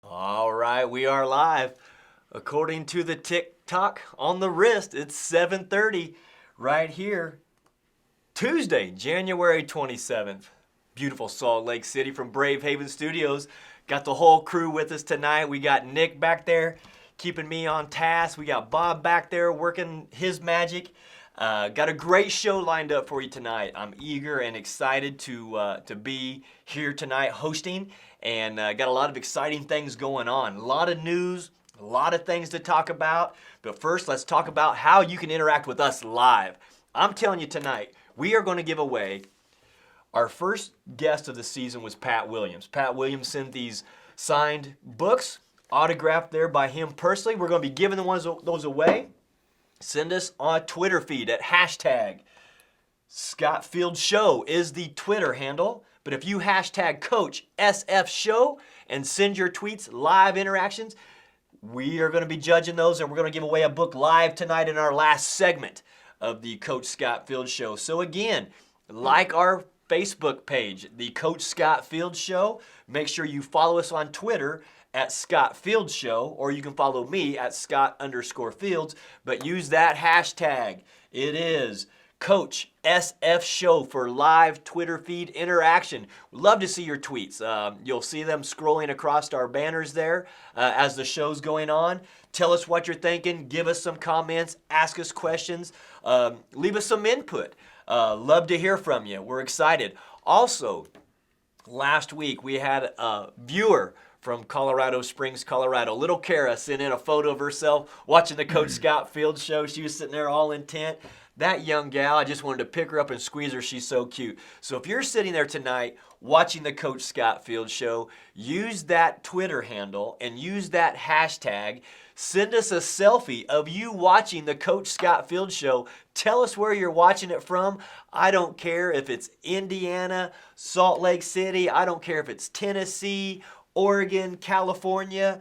All right, we are live. According to the TikTok on the wrist, it's 7:30 right here. Tuesday, January 27th. Beautiful Salt Lake City from Brave Haven Studios. Got the whole crew with us tonight. We got Nick back there keeping me on task. We got Bob back there working his magic. Got a great show lined up for you tonight. I'm eager and excited to be here tonight hosting, and got a lot of exciting things going on. A lot of news, a lot of things to talk about. But first, let's talk about how you can interact with us live. I'm telling you tonight, we are going to give away. Our first guest of the season was Pat Williams. Pat Williams sent these signed books, autographed there by him personally. We're going to be giving those away. Send us on Twitter feed at hashtag Scott Field Show is the Twitter handle. But if you hashtag Coach SF Show and send your tweets, live interactions, we are going to be judging those, and we're going to give away a book live tonight in our last segment of the Coach Scott Field Show. So again, like our Facebook page, the Coach Scott Field Show. Make sure you follow us on Twitter at Scott Field Show, or you can follow me at Scott_Fields, but use that hashtag. It is Coach SF Show for live Twitter feed interaction. We'd love to see your tweets. You'll see them scrolling across our banners there as the show's going on. Tell us what you're thinking. Give us some comments. Ask us questions. Leave us some input. Love to hear from you. We're excited. Also, last week we had a viewer from Colorado Springs, Colorado. Little Kara sent in a photo of herself watching the Coach Scott Field Show. She was sitting there all intent. That young gal, I just wanted to pick her up and squeeze her. She's so cute. So if you're sitting there tonight watching the Coach Scott Field Show, use that Twitter handle and use that hashtag. Send us a selfie of you watching the Coach Scott Field Show. Tell us where you're watching it from. I don't care if it's Indiana, Salt Lake City. I don't care if it's Tennessee, Oregon, California,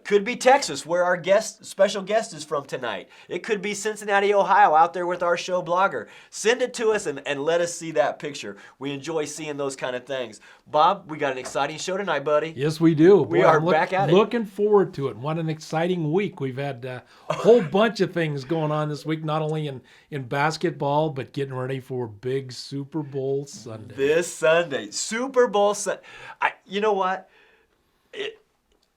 could be Texas, where our special guest is from tonight. It could be Cincinnati, Ohio, out there with our show blogger. Send it to us and let us see that picture. We enjoy seeing those kind of things. Bob, we got an exciting show tonight, buddy. Yes, we do. We are back at it. Looking forward to it. What an exciting week. We've had a whole bunch of things going on this week, not only in basketball, but getting ready for big Super Bowl Sunday. This Sunday, Super Bowl Sunday. You know what?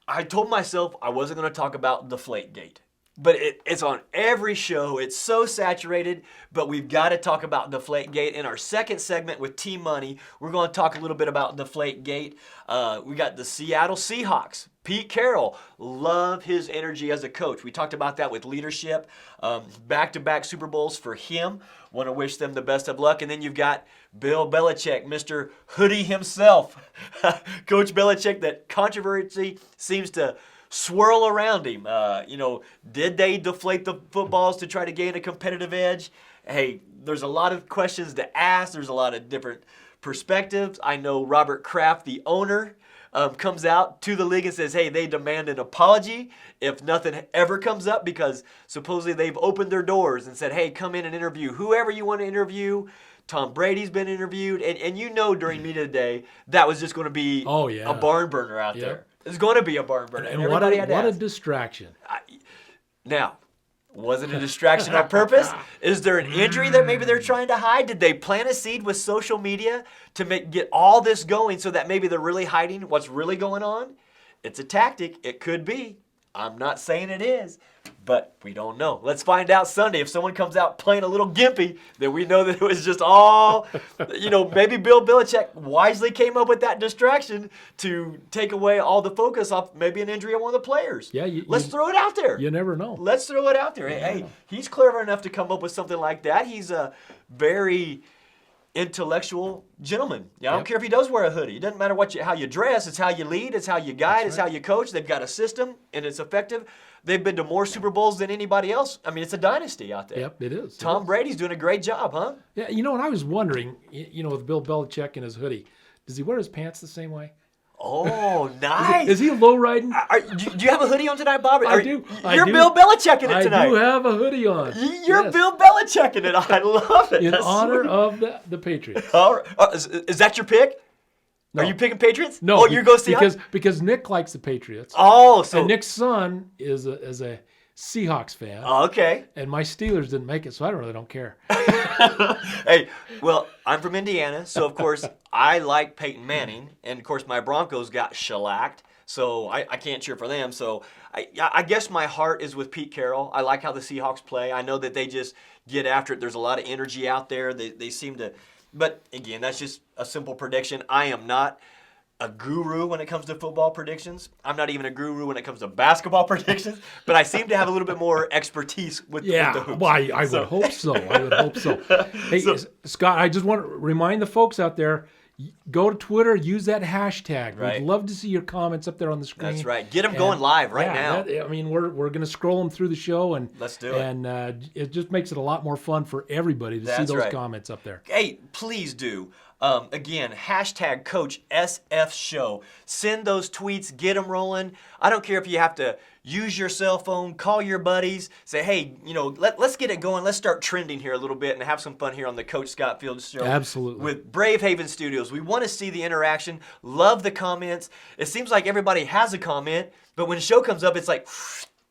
I told myself I wasn't going to talk about Deflategate, but it's on every show. It's so saturated, but we've got to talk about Deflategate. In our second segment with T-Money, we're going to talk a little bit about Deflategate. We got the Seattle Seahawks. Pete Carroll, love his energy as a coach. We talked about that with leadership. Back-to-back Super Bowls for him. Want to wish them the best of luck. And then you've got Bill Belichick, Mr. Hoodie himself. Coach Belichick, that controversy seems to swirl around him. Did they deflate the footballs to try to gain a competitive edge? Hey, there's a lot of questions to ask. There's a lot of different perspectives. I know Robert Kraft, the owner, comes out to the league and says, hey, they demand an apology if nothing ever comes up, because supposedly they've opened their doors and said, hey, come in and interview whoever you want to interview. Tom Brady's been interviewed. And during media today, that was just going to be a barn burner out there. It's going to be a barn burner. And what a distraction. Now, Was it a distraction on purpose? Is there an injury that maybe they're trying to hide? Did they plant a seed with social media to get all this going so that maybe they're really hiding what's really going on? It's a tactic. It could be. I'm not saying it is, but we don't know. Let's find out Sunday. If someone comes out playing a little gimpy, then we know that it was just all, maybe Bill Belichick wisely came up with that distraction to take away all the focus off maybe an injury of one of the players. Yeah, Let's throw it out there. You never know. Let's throw it out there. Hey, he's clever enough to come up with something like that. He's a very intellectual gentleman. I don't care if he does wear a hoodie. It doesn't matter how you dress. It's how you lead. It's how you guide. It's how you coach. They've got a system, and it's effective. They've been to more Super Bowls than anybody else. I mean, it's a dynasty out there. Yep, it is. Tom Brady's doing a great job, huh? Yeah, and I was wondering, with Bill Belichick and his hoodie, does he wear his pants the same way? Oh, nice. Is he low riding? Do you have a hoodie on tonight, Bob? I do. You're Bill Belichicking it tonight. I do have a hoodie on. You're Bill Belichicking it. I love it. In That's honor sweet. of the Patriots. All right. Is that your pick? No. Are you picking Patriots? No. Oh, you're going to see because Nick likes the Patriots. Oh, so and Nick's son is a Seahawks fan. Oh, okay. And my Steelers didn't make it, so I really don't care. Hey, well, I'm from Indiana, so of course I like Peyton Manning, and of course my Broncos got shellacked, so I can't cheer for them. So I guess my heart is with Pete Carroll. I like how the Seahawks play. I know that they just get after it. There's a lot of energy out there. They seem to, but again, that's just a simple prediction. I am not a guru when it comes to football predictions. I'm not even a guru when it comes to basketball predictions, but I seem to have a little bit more expertise with the hoops. Well, I would hope so. I would hope so. Hey, Scott, I just want to remind the folks out there, go to Twitter, use that hashtag. Right. We'd love to see your comments up there on the screen. That's right. Get them going live right now. We're going to scroll them through the show, and let's do it. And it just makes it a lot more fun for everybody to see those comments up there. Hey, please do. Again, hashtag Coach SF Show. Send those tweets, get them rolling. I don't care if you have to use your cell phone, call your buddies, say, hey, let's get it going. Let's start trending here a little bit and have some fun here on the Coach Scott Fields Show. Absolutely. With Brave Haven Studios. We want to see the interaction. Love the comments. It seems like everybody has a comment, but when the show comes up, it's like,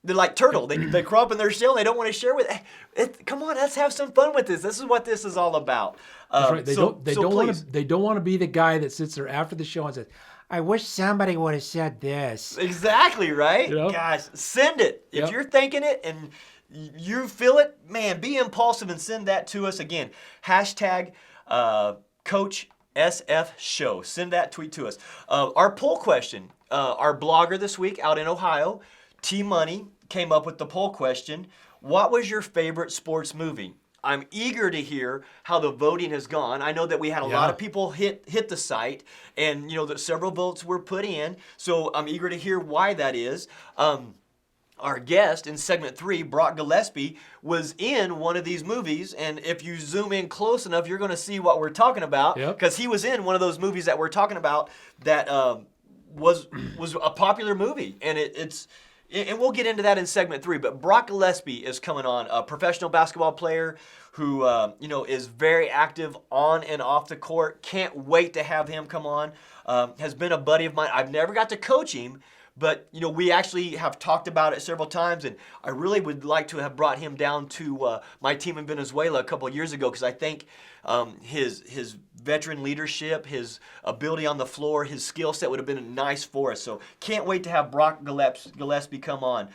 they're like turtle. They crawl up in their shell and they don't want to share with it. Come on, let's have some fun with this. This is what this is all about. That's right. They don't want to be the guy that sits there after the show and says, I wish somebody would have said this. Exactly, right? Gosh, send it. If you're thinking it and you feel it, man, be impulsive and send that to us. Again, hashtag Coach SF Show. Send that tweet to us. Our poll question, our blogger this week out in Ohio, T-Money, came up with the poll question, what was your favorite sports movie? I'm eager to hear how the voting has gone. I know that we had a lot of people hit the site, and that several votes were put in, so I'm eager to hear why that is. Our guest in segment 3, Brock Gillespie, was in one of these movies, and if you zoom in close enough, you're going to see what we're talking about, because he was in one of those movies that we're talking about that was a popular movie, and and we'll get into that in segment 3. But Brock Gillespie is coming on, a professional basketball player who is very active on and off the court. Can't wait to have him come on. Has been a buddy of mine. I've never got to coach him, but we actually have talked about it several times, and I really would like to have brought him down to my team in Venezuela a couple of years ago, because I think his veteran leadership, his ability on the floor, his skill set would have been nice for us. So can't wait to have Brock Gillespie come on.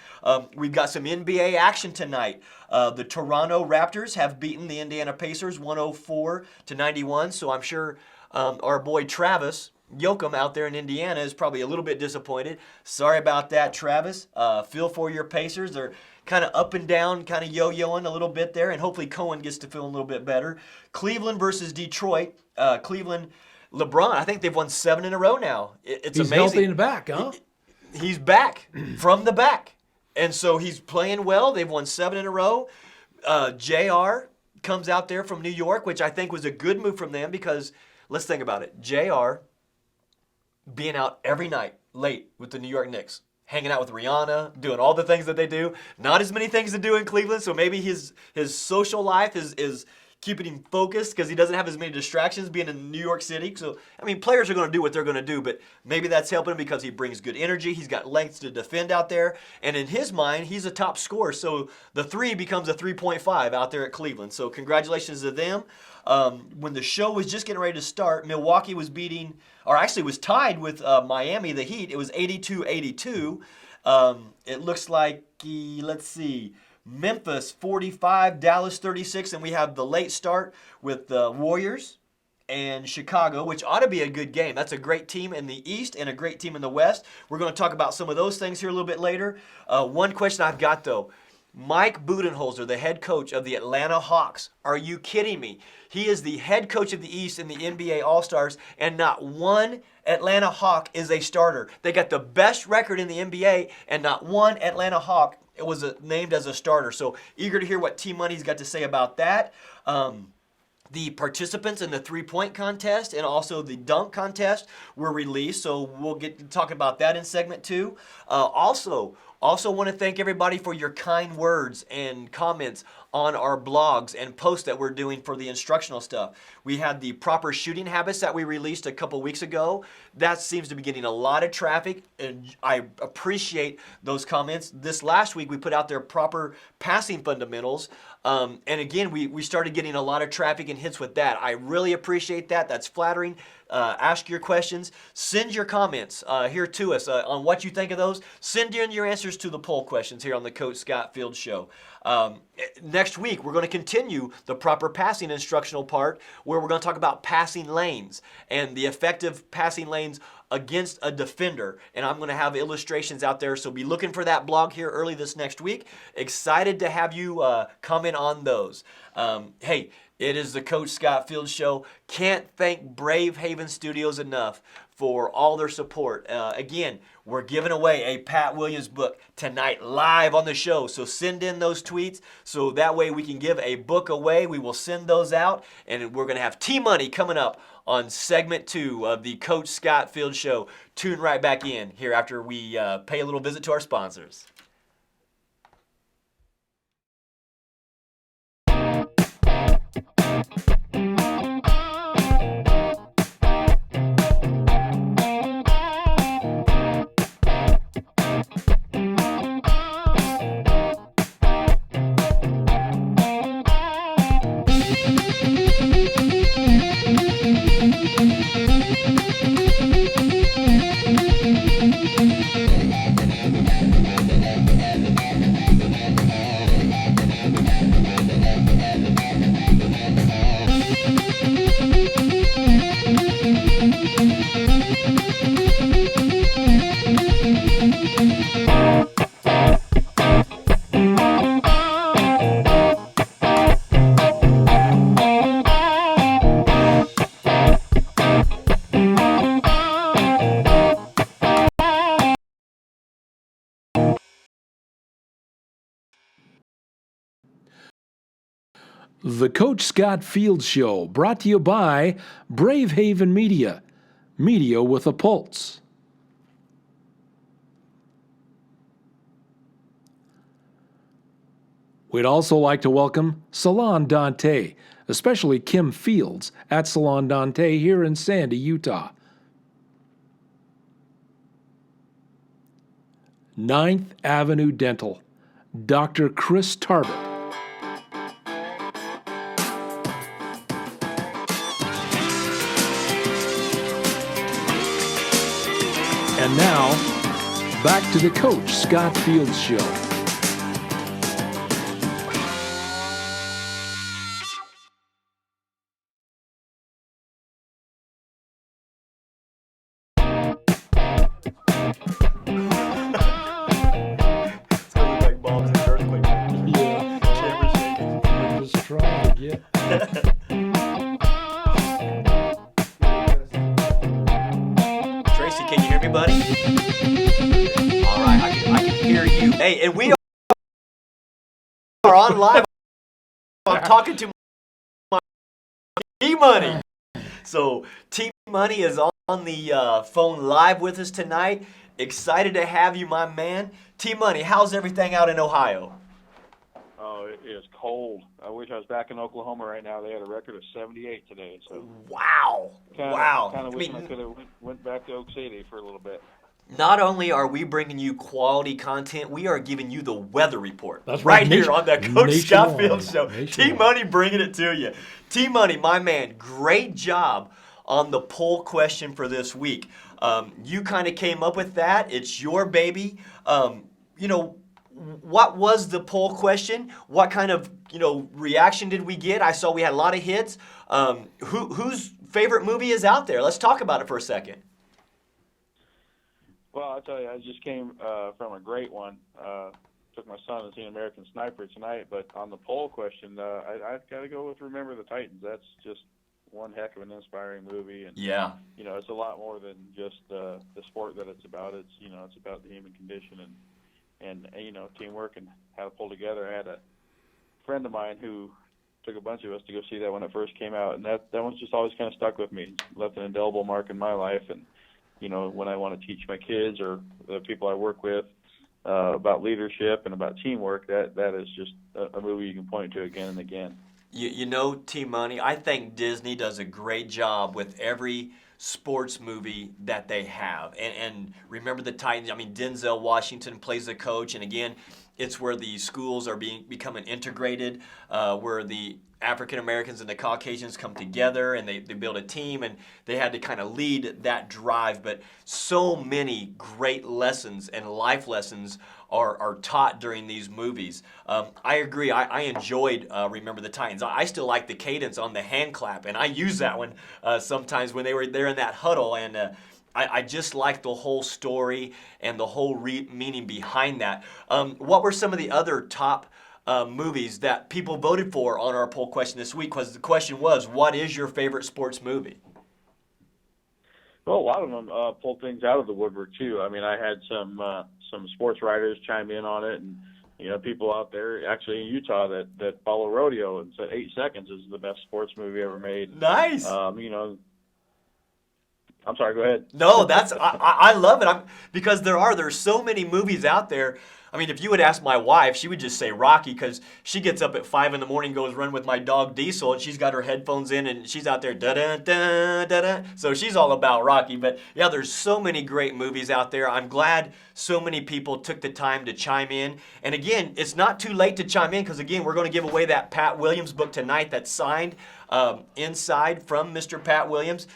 We've got some NBA action tonight. The Toronto Raptors have beaten the Indiana Pacers 104-91, so I'm sure our boy Travis Yoakum out there in Indiana is probably a little bit disappointed. Sorry about that, Travis. Feel for your Pacers. They're kind of up and down, kind of yo-yoing a little bit there, and hopefully Cohen gets to feel a little bit better. Cleveland versus Detroit. Cleveland, LeBron, I think they've won 7 in a row now. It's he's amazing. He's healthy in the back, huh? He's back from the back. And so he's playing well. They've won 7 in a row. JR comes out there from New York, which I think was a good move from them, because let's think about it. JR being out every night late with the New York Knicks, hanging out with Rihanna, doing all the things that they do. Not as many things to do in Cleveland, so maybe his social life is keeping him focused because he doesn't have as many distractions being in New York City. So, I mean, players are going to do what they're going to do, but maybe that's helping him because he brings good energy. He's got length to defend out there. And in his mind, he's a top scorer. So the 3 becomes a 3.5 out there at Cleveland. So congratulations to them. When the show was just getting ready to start, Milwaukee was was tied with Miami, the Heat. It was 82-82. It looks like, let's see, Memphis 45, Dallas 36, and we have the late start with the Warriors and Chicago, which ought to be a good game. That's a great team in the East and a great team in the West. We're going to talk about some of those things here a little bit later. One question I've got, though. Mike Budenholzer, the head coach of the Atlanta Hawks. Are you kidding me? He is the head coach of the East in the NBA All-Stars, and not one Atlanta Hawk is a starter. They got the best record in the NBA, and not one Atlanta Hawk was named as a starter. So eager to hear what T-Money's got to say about that. The participants in the three-point contest and also the dunk contest were released, so we'll get to talk about that in segment 2. Also want to thank everybody for your kind words and comments on our blogs and posts that we're doing for the instructional stuff. We had the proper shooting habits that we released a couple weeks ago. That seems to be getting a lot of traffic, and I appreciate those comments. This last week we put out their proper passing fundamentals, and again we started getting a lot of traffic and hits with that. I really appreciate that. That's flattering. Ask your questions. Send your comments here to us on what you think of those. Send in your answers to the poll questions here on the Coach Scott Field Show. Next week, we're going to continue the proper passing instructional part where we're going to talk about passing lanes and the effective passing lanes against a defender. And I'm going to have illustrations out there, so be looking for that blog here early this next week. Excited to have you comment on those. Hey, it is the Coach Scott Field Show. Can't thank Brave Haven Studios enough for all their support. Again, we're giving away a Pat Williams book tonight live on the show. So send in those tweets so that way we can give a book away. We will send those out, and we're going to have T-Money coming up on segment 2 of the Coach Scott Field Show. Tune right back in here after we pay a little visit to our sponsors. The Coach Scott Field Show, brought to you by Brave Haven Media, media with a pulse. We'd also like to welcome Salon Dante, especially Kim Fields at Salon Dante here in Sandy, Utah. 9th Avenue Dental, Dr. Chris Tarbett. And now, back to the Coach Scott Field Show. It's going to look like bombs and earthquakes. Yeah, Camera shaking. we're just trying to get... Tracy, can you hear me, buddy? All right, I can hear you. Hey, and we are on live. I'm talking to my T-Money. So T-Money is on the phone live with us tonight. Excited to have you, my man. T-Money, how's everything out in Ohio? Oh, it is cold. I wish I was back in Oklahoma right now. They had a record of 78 today. So Wow. kind of I wishing I mean, could have went back to Oak City for a little bit. not only are we bringing you quality content, we are giving you the weather report That's right right. here on the Coach Scott Field Nationwide. Show. T Nationwide. Money bringing it to you. T Money, my man, great job on the poll question for this week. You kind of came up with that. It's your baby. You know, what was the poll question? What kind of reaction did we get? I saw we had a lot of hits. Whose favorite movie is out there? Let's talk about it for a second. Well, I'll tell you, I just came from a great one. Took my son to see American Sniper tonight, but on the poll question, I've got to go with Remember the Titans. That's just one heck of an inspiring movie, and Yeah. it's a lot more than just the sport that it's about. It's it's about the human condition and teamwork and how to pull together. I had a friend of mine who took a bunch of us to go see that when it first came out, and that one's just always kind of stuck with me. It's left an indelible mark in my life, and when I want to teach my kids or the people I work with about leadership and about teamwork, that is just a movie you can point to again and again. T Money, I think Disney does a great job with every sports movie that they have. And Remember the Titans, I mean, Denzel Washington plays the coach, and again, it's where the schools are becoming integrated, where the African Americans and the Caucasians come together and they build a team, and they had to kind of lead that drive. But so many great lessons and life lessons are taught during these movies. I agree. I enjoyed Remember the Titans. I still like the cadence on the hand clap, and I use that one sometimes when they're in that huddle. And I just like the whole story and the whole meaning behind that. What were some of the other top movies that people voted for on our poll question this week? Because the question was, what is your favorite sports movie? Well, a lot of them pulled things out of the woodwork too. I mean, I had some sports writers chime in on it, and people out there actually in Utah that follow rodeo and said 8 Seconds is the best sports movie ever made. Nice. I'm sorry. Go ahead. No, I love it. Because there's so many movies out there. I mean, if you would ask my wife, she would just say Rocky, because she gets up at 5 a.m, goes run with my dog Diesel, and she's got her headphones in, and she's out there da da da da da. So she's all about Rocky. But yeah, there's so many great movies out there. I'm glad so many people took the time to chime in. And again, it's not too late to chime in, because again, we're going to give away that Pat Williams book tonight that's signed inside from Mr. Pat Williams.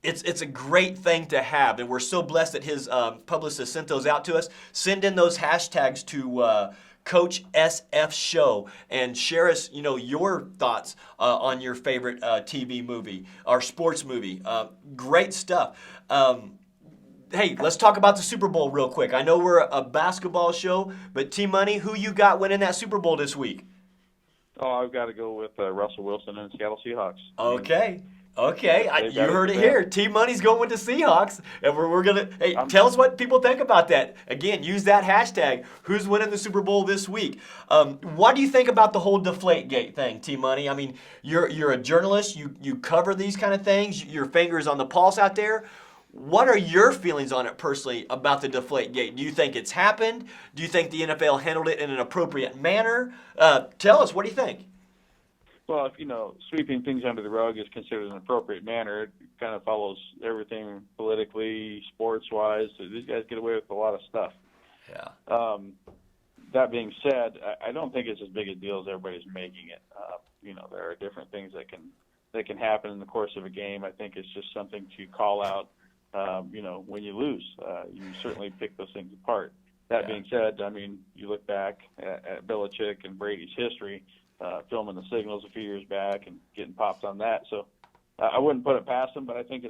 It's a great thing to have, and we're so blessed that his publicist sent those out to us. Send in those hashtags to Coach SF Show and share us, your thoughts on your favorite TV movie or sports movie. Great stuff. Hey, let's talk about the Super Bowl real quick. I know we're a basketball show, but T Money, who you got winning that Super Bowl this week? Oh, I've got to go with Russell Wilson and Seattle Seahawks. Okay. You heard it here. T Money's going with the Seahawks, and we're gonna. Hey, tell us what people think about that. Again, use that hashtag. Who's winning the Super Bowl this week? What do you think about the whole Deflategate thing, T Money? I mean, you're a journalist. You cover these kind of things. Your finger's on the pulse out there. What are your feelings on it personally about the Deflategate? Do you think it's happened? Do you think the NFL handled it in an appropriate manner? Tell us. What do you think? Well, if sweeping things under the rug is considered an appropriate manner, it kind of follows everything politically, sports-wise. So these guys get away with a lot of stuff. Yeah. That being said, I don't think it's as big a deal as everybody's making it. There are different things that can happen in the course of a game. I think it's just something to call out. When you lose, you certainly pick those things apart. That being said, I mean, you look back at Belichick and Brady's history. Filming the signals a few years back and getting popped on that. So I wouldn't put it past them, but I think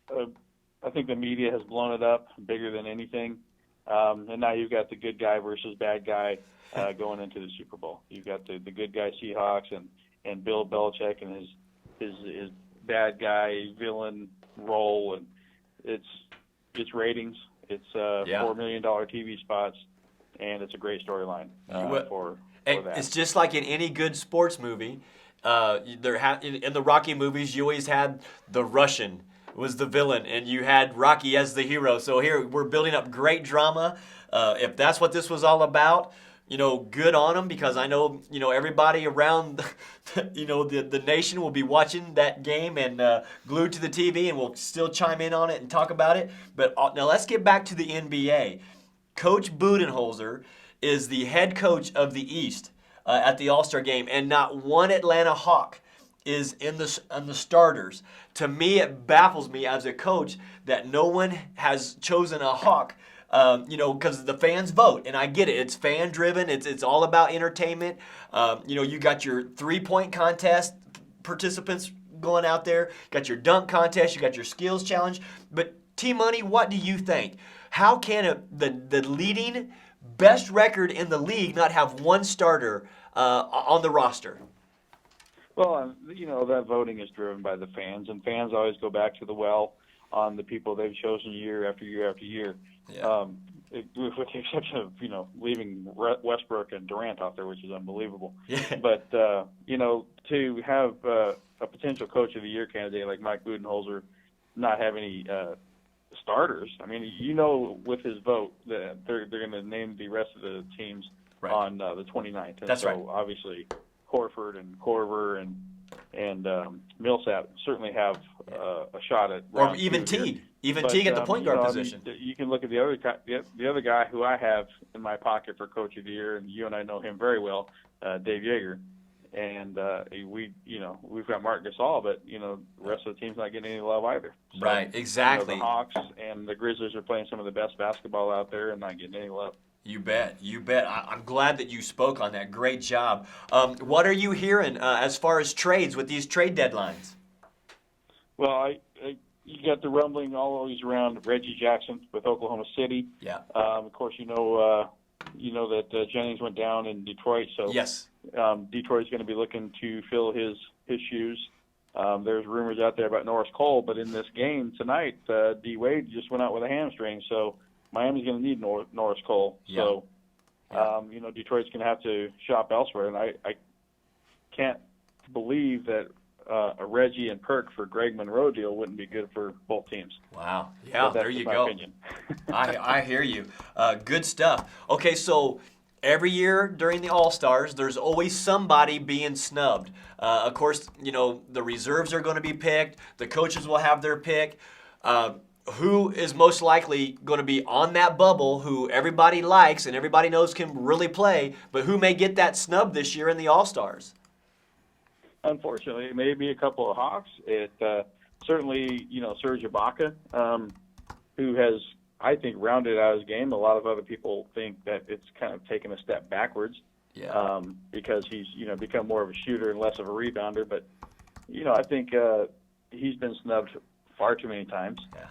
I think the media has blown it up bigger than anything. And now you've got the good guy versus bad guy going into the Super Bowl. You've got the good guy Seahawks and Bill Belichick and his bad guy villain role, and it's ratings. It's $4 million TV spots, and it's a great storyline for that. It's just like in any good sports movie. In the Rocky movies, you always had the Russian was the villain, and you had Rocky as the hero. So here we're building up great drama. If that's what this was all about, good on them, because I know, everybody around, the nation will be watching that game and glued to the TV, and will still chime in on it and talk about it. But now let's get back to the NBA. Coach Budenholzer is the head coach of the East at the All-Star game, and not one Atlanta Hawk is in the starters. To me, it baffles me as a coach that no one has chosen a Hawk. Because the fans vote, and I get it. It's fan driven. It's all about entertainment. You got your 3-point contest participants going out there. Got your dunk contest. You got your skills challenge. But T-Money, what do you think? How can the leading best record in the league not have one starter on the roster? Well, that voting is driven by the fans, and fans always go back to the well on the people they've chosen year after year after year. Yeah. With the exception of, leaving Westbrook and Durant out there, which is unbelievable. Yeah. But, to have a potential coach of the year candidate like Mike Budenholzer not have any starters, I mean, with his vote that they're going to name the rest of the teams Right. on the 29th. And That's so right. Obviously, Horford and Korver and Millsap certainly have a shot at Or round even two here. Teague. Even But, Teague at the point guard position. You can look at the other guy who I have in my pocket for Coach of the Year, and you and I know him very well, Dave Yeager. And we've got Mark Gasol, but the rest of the team's not getting any love either. So, Right, exactly. the Hawks and the Grizzlies are playing some of the best basketball out there and not getting any love. You bet. I'm glad that you spoke on that. Great job. What are you hearing as far as trades with these trade deadlines? Well, you got the rumbling always around Reggie Jackson with Oklahoma City. Yeah. Of course, that Jennings went down in Detroit, so Yes. Detroit's going to be looking to fill his shoes. There's rumors out there about Norris Cole, but in this game tonight, D. Wade just went out with a hamstring, so Miami's going to need Norris Cole. Yeah. So, Yeah. Detroit's going to have to shop elsewhere, and I can't believe that a Reggie and Perk for Greg Monroe deal wouldn't be good for both teams. Wow. Yeah, But that's there just you my go. opinion. I hear you. Good stuff. Okay, so every year during the All-Stars, there's always somebody being snubbed. Of course, the reserves are going to be picked. The coaches will have their pick. Who is most likely going to be on that bubble, who everybody likes and everybody knows can really play, but who may get that snub this year in the All-Stars? Unfortunately, it may be a couple of Hawks. It certainly, Serge Ibaka, who has, I think, rounded out his game. A lot of other people think that it's kind of taken a step backwards. Yeah. Because he's, become more of a shooter and less of a rebounder. But, I think he's been snubbed far too many times. Yeah.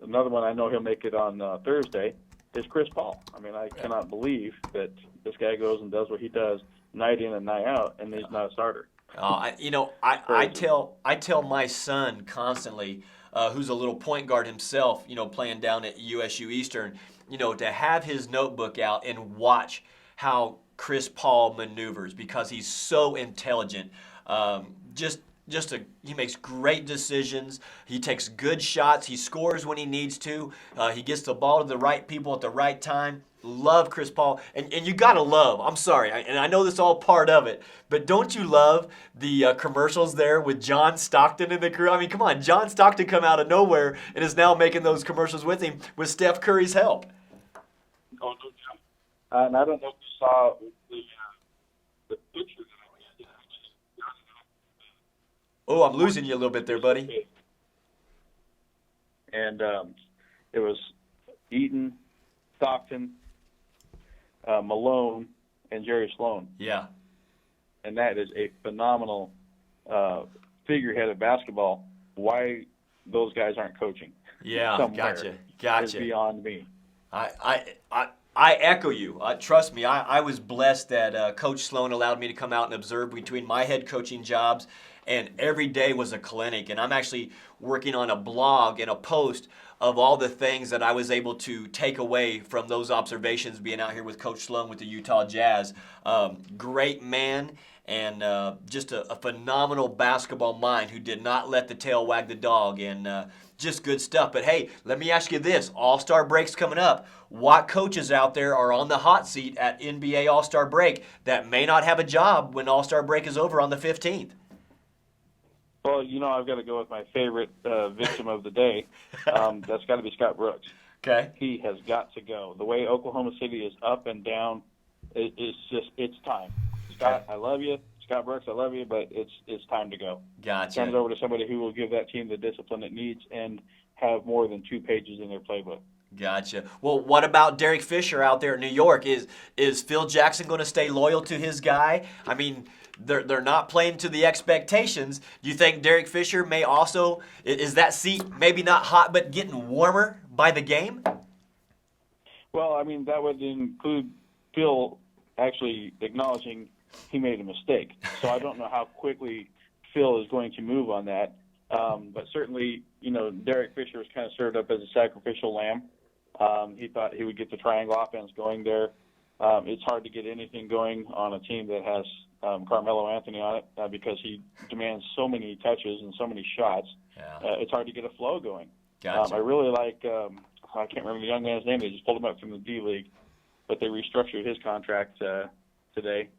Another one I know he'll make it on Thursday is Chris Paul. I mean, I cannot believe that this guy goes and does what he does night in and night out, and he's not a starter. I tell my son constantly, who's a little point guard himself, playing down at USU Eastern, to have his notebook out and watch how Chris Paul maneuvers, because he's so intelligent. He makes great decisions. He takes good shots. He scores when he needs to. He gets the ball to the right people at the right time. Love Chris Paul. And you got to love, I'm sorry, and I know this is all part of it, but don't you love the commercials there with John Stockton and the crew? I mean, come on, John Stockton come out of nowhere and is now making those commercials with him with Steph Curry's help. Oh, no doubt. And I don't know if you saw the picture that I just got. Oh, I'm losing you a little bit there, buddy. And it was Eaton, Stockton, Malone, and Jerry Sloan. Yeah. And that is a phenomenal figurehead of basketball. Why those guys aren't coaching? Yeah, somewhere gotcha. is beyond me. I echo you. Trust me, I was blessed that Coach Sloan allowed me to come out and observe between my head coaching jobs, and every day was a clinic. And I'm actually working on a blog and a post of all the things that I was able to take away from those observations being out here with Coach Sloan with the Utah Jazz. Great man, and just a phenomenal basketball mind who did not let the tail wag the dog. And just good stuff. But hey, let me ask you this. All-Star break's coming up. What coaches out there are on the hot seat at NBA All-Star break that may not have a job when All-Star break is over on the 15th? Well, I've got to go with my favorite victim of the day. That's got to be Scott Brooks. Okay. He has got to go. The way Oklahoma City is up and down, it's time. Scott, I love you. Scott Brooks, I love you, but it's time to go. Gotcha. Turn it over to somebody who will give that team the discipline it needs and have more than 2 pages in their playbook. Gotcha. Well, what about Derek Fisher out there in New York? Is Phil Jackson going to stay loyal to his guy? I mean, they're not playing to the expectations. Do you think Derek Fisher may also, is that seat maybe not hot but getting warmer by the game? Well, I mean, that would include Phil actually acknowledging he made a mistake. So I don't know how quickly Phil is going to move on that. But certainly, Derek Fisher was kind of served up as a sacrificial lamb. He thought he would get the triangle offense going there. It's hard to get anything going on a team that has Carmelo Anthony on it because he demands so many touches and so many shots. Yeah. It's hard to get a flow going. Gotcha. I really like, I can't remember the young man's name. They just pulled him up from the D League, but they restructured his contract today.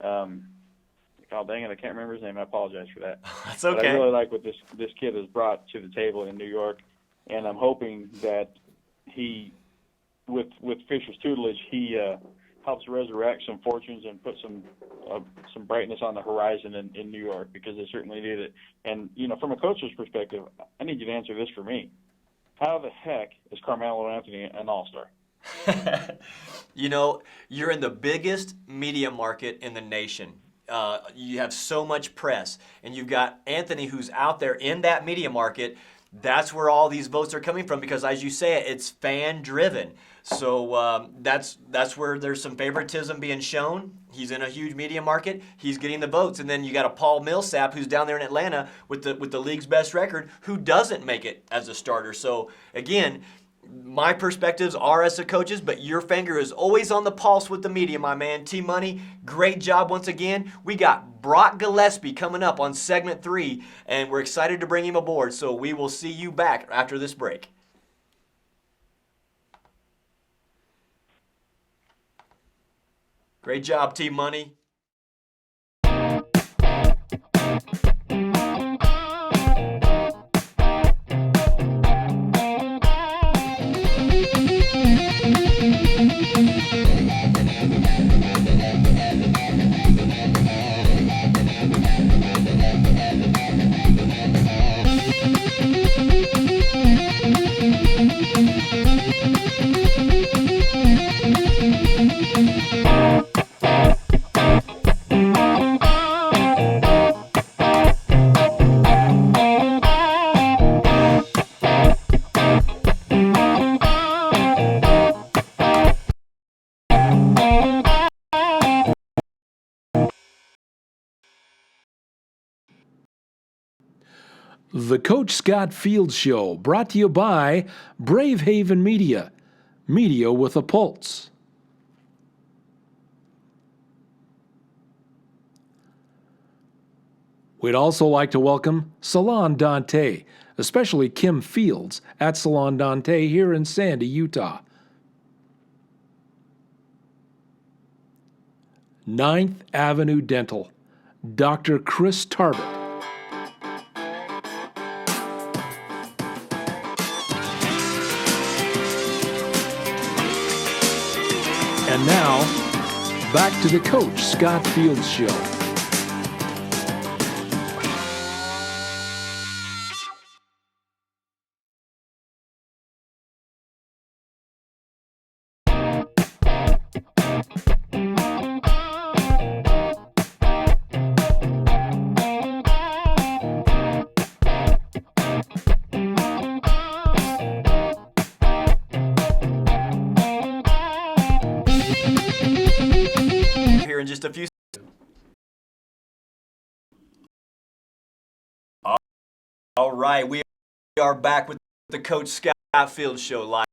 Oh, dang it, I can't remember his name. I apologize for that. That's okay. But I really like what this kid has brought to the table in New York, and I'm hoping that he, with Fisher's tutelage, he helps resurrect some fortunes and put some brightness on the horizon in New York, because they certainly need it. And, from a coach's perspective, I need you to answer this for me. How the heck is Carmelo Anthony an all-star? You're in the biggest media market in the nation. You have so much press, and you've got Anthony who's out there in that media market. That's where all these votes are coming from, because as you say, it's fan-driven. So that's where there's some favoritism being shown. He's in a huge media market. He's getting the votes. And then you got a Paul Millsap who's down there in Atlanta with the league's best record, who doesn't make it as a starter. So again, my perspectives are as the coaches, but your finger is always on the pulse with the media, my man. T-Money, great job once again. We got Brock Gillespie coming up on segment 3, and we're excited to bring him aboard. So we will see you back after this break. Great job, T-Money. The Coach Scott Fields Show, brought to you by Brave Haven Media, media with a pulse. We'd also like to welcome Salon Dante, especially Kim Fields at Salon Dante here in Sandy, Utah. 9th Avenue Dental, Dr. Chris Tarbett. And now, back to the Coach Scott Fields Show. Here in just a few. All right, we are back with the Coach Scott Fields Show live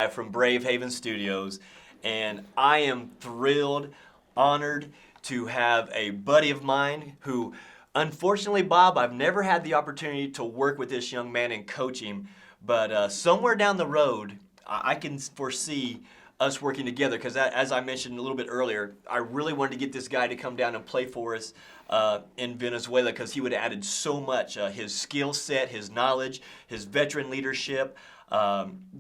from Brave Haven Studios, and I am thrilled, honored to have a buddy of mine who, unfortunately, Bob, I've never had the opportunity to work with this young man and coach him, But somewhere down the road, I can foresee us working together because, as I mentioned a little bit earlier, I really wanted to get this guy to come down and play for us in Venezuela because he would have added so much. His skill set, his knowledge, his veteran leadership.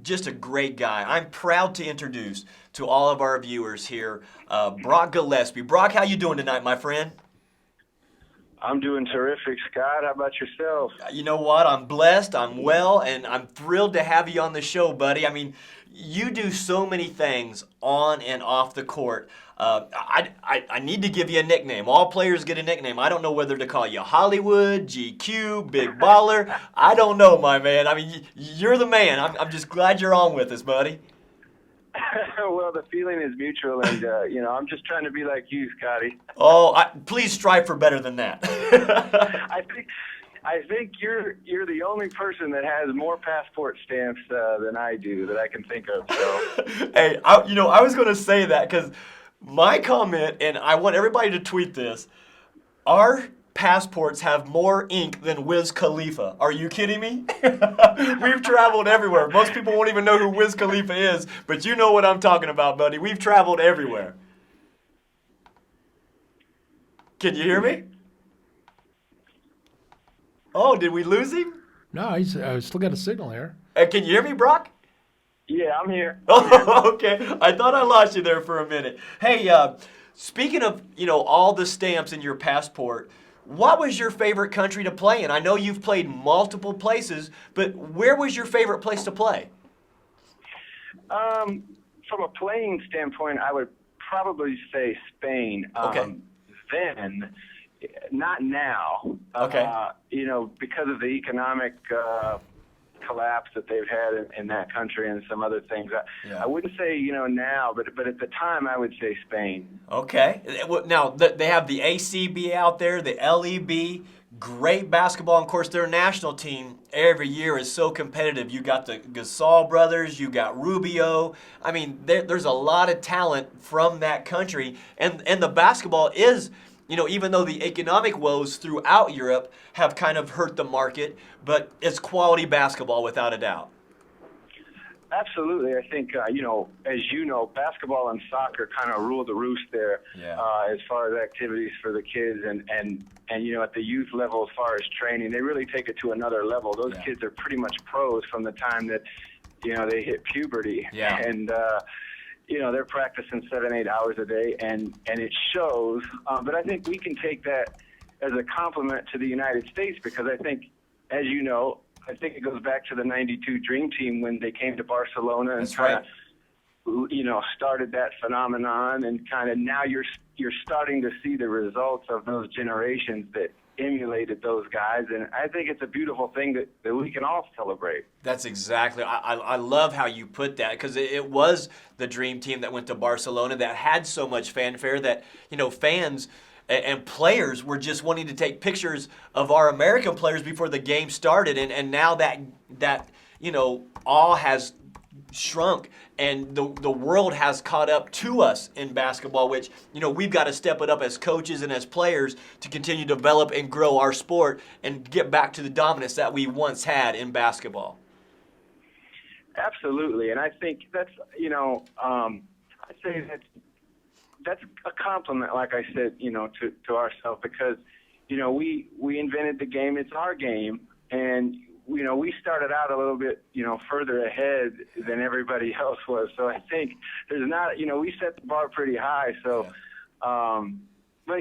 Just a great guy. I'm proud to introduce to all of our viewers here, Brock Gillespie. Brock, how you doing tonight, my friend? I'm doing terrific, Scott. How about yourself? You know what? I'm blessed, I'm well, and I'm thrilled to have you on the show, buddy. I mean, you do so many things on and off the court. I need to give you a nickname. All players get a nickname. I don't know whether to call you Hollywood, GQ, Big Baller. I don't know, my man. I mean, you're the man. I'm just glad you're on with us, buddy. Well, the feeling is mutual, and I'm just trying to be like you, Scotty. Oh, please strive for better than that. I think you're the only person that has more passport stamps than I do that I can think of. So. Hey, I was going to say that because my comment, and I want everybody to tweet this, our passports have more ink than Wiz Khalifa. Are you kidding me? We've traveled everywhere. Most people won't even know who Wiz Khalifa is, but you know what I'm talking about, buddy. We've traveled everywhere. Can you hear me? Oh, did we lose him? No, he's still got a signal here. Can you hear me, Brock? Yeah, I'm here. Oh, okay. I thought I lost you there for a minute. Hey, speaking of, all the stamps in your passport, what was your favorite country to play in? I know you've played multiple places, but where was your favorite place to play? From a playing standpoint, I would probably say Spain. Okay. Then, not now. Okay. Because of the economic collapse that they've had in that country and some other things. I wouldn't say, now, but at the time I would say Spain. Okay. Now, they have the ACB out there, the LEB, great basketball. And of course, their national team every year is so competitive. You got the Gasol brothers, you got Rubio. I mean, there's a lot of talent from that country. And the basketball is, even though the economic woes throughout Europe have kind of hurt the market, but it's quality basketball without a doubt. Absolutely. I think, as you know, basketball and soccer kind of rule the roost there as far as activities for the kids. And at the youth level, as far as training, they really take it to another level. Those kids are pretty much pros from the time that, they hit puberty. Yeah. And, they're practicing 7-8 hours a day, and it shows. But I think we can take that as a compliment to the United States because I think, as you know, I think it goes back to the '92 Dream Team when they came to Barcelona and started that phenomenon, and kind of now you're starting to see the results of those generations that emulated those guys, and I think it's a beautiful thing that we can all celebrate. That's exactly. I love how you put that because it was the Dream Team that went to Barcelona that had so much fanfare that fans and players were just wanting to take pictures of our American players before the game started, and now that all has shrunk and the world has caught up to us in basketball, which we've got to step it up as coaches and as players to continue to develop and grow our sport and get back to the dominance that we once had in basketball. Absolutely, and I think that's I'd say that's a compliment, like I said, to ourselves because we invented the game. It's our game, and we started out a little bit, further ahead than everybody else was. So I think there's not, we set the bar pretty high. So, but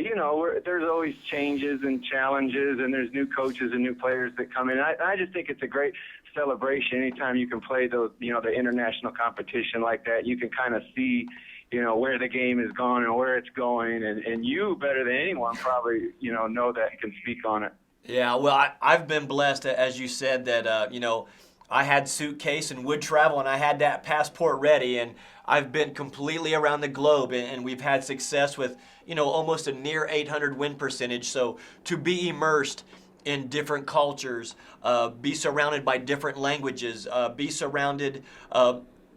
there's always changes and challenges, and there's new coaches and new players that come in. I just think it's a great celebration anytime you can play those, the international competition like that. You can kind of see, where the game is going and where it's going, and you better than anyone probably, know that and can speak on it. Yeah, well, I've been blessed, as you said, that, I had suitcase and would travel, and I had that passport ready, and I've been completely around the globe, and we've had success with, almost a near 800 win percentage. So to be immersed in different cultures, be surrounded by different languages, be surrounded,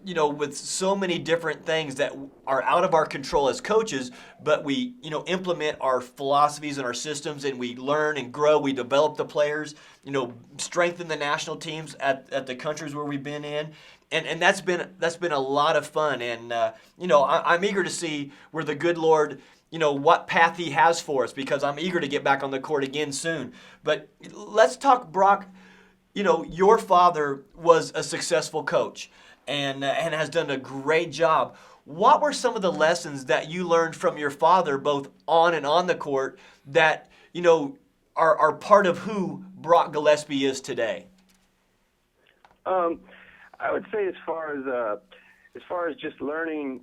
with so many different things that are out of our control as coaches, but we, implement our philosophies and our systems, and we learn and grow. We develop the players, strengthen the national teams at the countries where we've been in. And that's been a lot of fun. And, I'm eager to see where the good Lord, what path he has for us, because I'm eager to get back on the court again soon. But let's talk, Brock. Your father was a successful coach and has done a great job. What were some of the lessons that you learned from your father, both on and on the court, that, are part of who Brock Gillespie is today? I would say as far as just learning,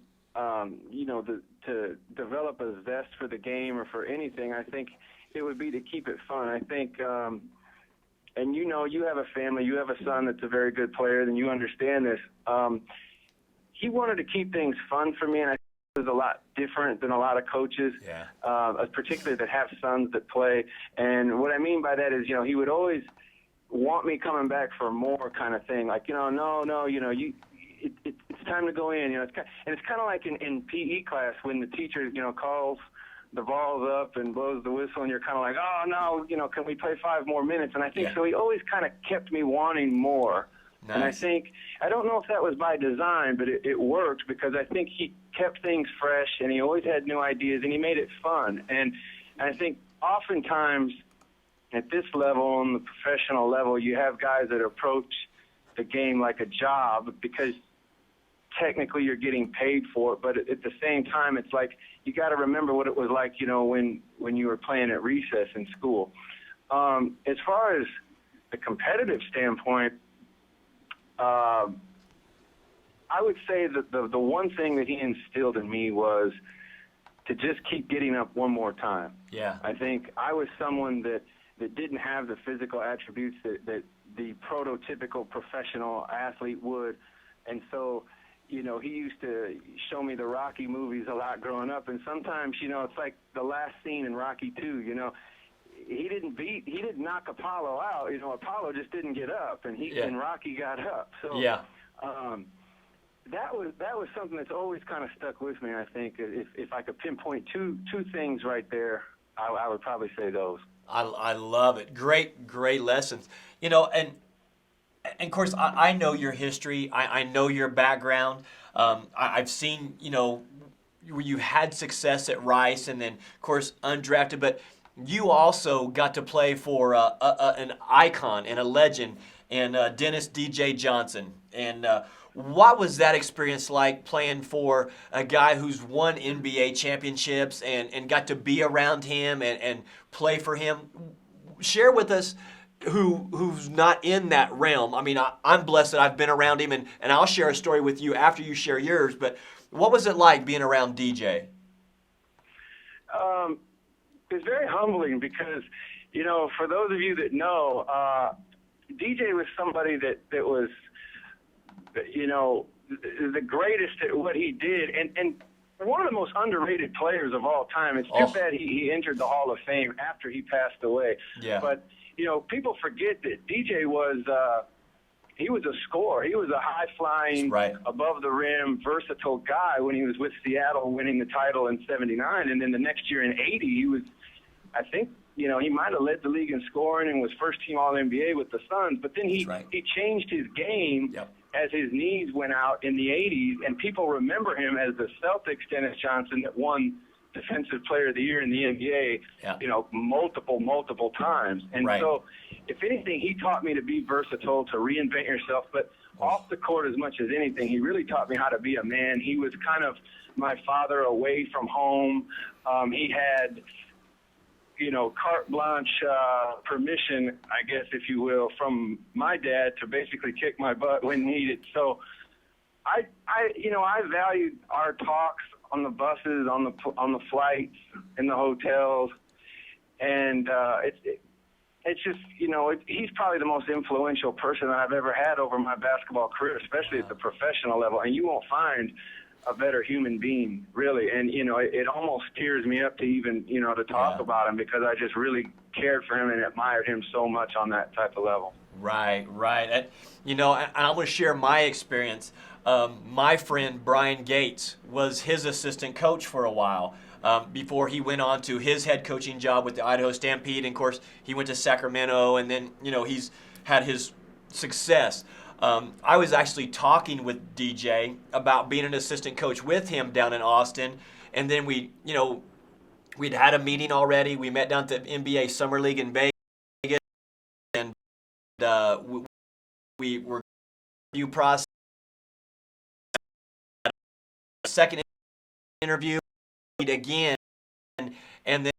to develop a zest for the game or for anything, I think it would be to keep it fun. I think, and you have a family, you have a son that's a very good player, then you understand this. He wanted to keep things fun for me, and I think it was a lot different than a lot of coaches, particularly that have sons that play. And what I mean by that is, he would always want me coming back for more kind of thing. Like, it's time to go in. It's kind of like in PE class when the teacher, calls the balls up and blows the whistle, and you're kind of like, oh no, can we play 5 more minutes? And I think so. He always kind of kept me wanting more. Nice. And I think, I don't know if that was by design, but it worked because I think he kept things fresh, and he always had new ideas, and he made it fun. And I think oftentimes at this level, on the professional level, you have guys that approach the game like a job because technically you're getting paid for it, but at the same time, it's like you got to remember what it was like, when you were playing at recess in school. As far as the competitive standpoint, I would say that the one thing that he instilled in me was to just keep getting up one more time. Yeah. I think I was someone that didn't have the physical attributes that the prototypical professional athlete would. And so, he used to show me the Rocky movies a lot growing up. And sometimes, it's like the last scene in Rocky 2, he didn't knock Apollo out. Apollo just didn't get up, and Rocky got up. So that was something that's always kind of stuck with me. I think if I could pinpoint two things right there, I would probably say those. I love it. Great lessons. And of course, I know your history. I know your background. I've seen, where you had success at Rice and then, of course, undrafted. But you also got to play for an icon and a legend, and Dennis DJ Johnson. And what was that experience like, playing for a guy who's won NBA championships and got to be around him and play for him? Share with us who's not in that realm. I mean, I'm blessed that I've been around him, and I'll share a story with you after you share yours. But what was it like being around DJ? It's very humbling because, for those of you that know, DJ was somebody that was, the greatest at what he did, and one of the most underrated players of all time. It's too bad he entered the Hall of Fame after he passed away. Yeah. But, people forget that DJ was he was a scorer. He was a high-flying, above the rim, versatile guy when he was with Seattle winning the title in '79. And then the next year in '80, he was, I think, he might have led the league in scoring and was first-team All-NBA with the Suns. But then he changed his game as his knees went out in the '80s, and people remember him as the Celtics Dennis Johnson that won Defensive Player of the Year in the NBA, multiple times. And so, if anything, he taught me to be versatile, to reinvent yourself. But off the court, as much as anything, he really taught me how to be a man. He was kind of my father away from home. He had, carte blanche permission, I guess, if you will, from my dad to basically kick my butt when needed. So I valued our talks on the buses, on the flights, in the hotels, and it's just, he's probably the most influential person that I've ever had over my basketball career, especially at the professional level. And you won't find a better human being, really. And, it almost tears me up to even, to talk about him, because I just really cared for him and admired him so much on that type of level. Right, right. And I'm going to share my experience. My friend Brian Gates was his assistant coach for a while before he went on to his head coaching job with the Idaho Stampede. And of course, he went to Sacramento, and then he's had his success. I was actually talking with DJ about being an assistant coach with him down in Austin, and then we'd had a meeting already. We met down at the NBA Summer League in Vegas, and we were review process. Second interview again, and then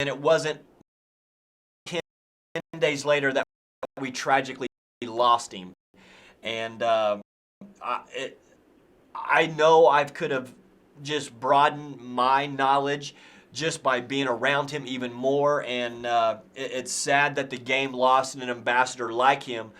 it wasn't 10 days later that we tragically lost him. And I know I could have just broadened my knowledge just by being around him even more. And it's sad that the game lost an ambassador like him.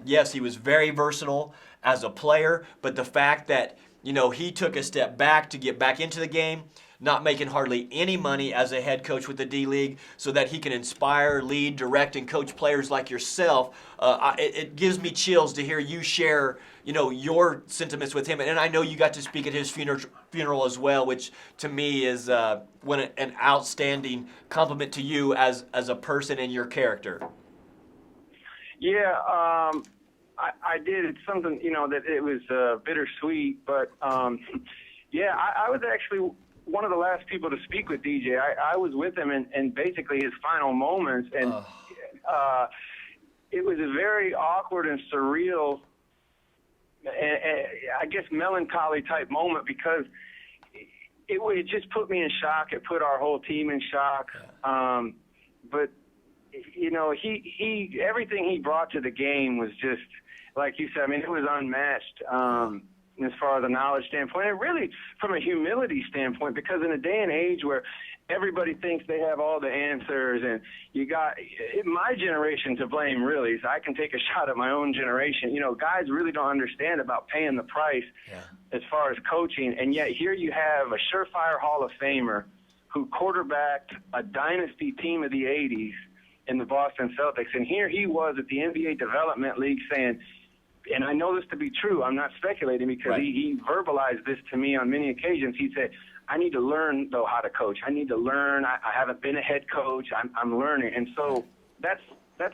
Yes, he was very versatile as a player, but the fact that he took a step back to get back into the game, not making hardly any money as a head coach with the D-League, so that he can inspire, lead, direct, and coach players like yourself. It gives me chills to hear you share, your sentiments with him. And I know you got to speak at his funeral as well, which to me is an outstanding compliment to you as a person and your character. Yeah, I did. It's something, that it was bittersweet, but yeah, I was actually one of the last people to speak with DJ. I was with him in basically his final moments, and it was a very awkward and surreal, and I guess melancholy type moment, because it just put me in shock. It put our whole team in shock. But he everything he brought to the game was just, like you said, I mean, it was unmatched as far as a knowledge standpoint, and really from a humility standpoint, because in a day and age where everybody thinks they have all the answers, and you got my generation to blame, really, so I can take a shot at my own generation. Guys really don't understand about paying the price as far as coaching, and yet here you have a surefire Hall of Famer who quarterbacked a dynasty team of the 80s in the Boston Celtics, and here he was at the NBA Development League saying, and I know this to be true, I'm not speculating, because he verbalized this to me on many occasions. He said, I need to learn, though, how to coach. I need to learn. I haven't been a head coach. I'm learning. And so that's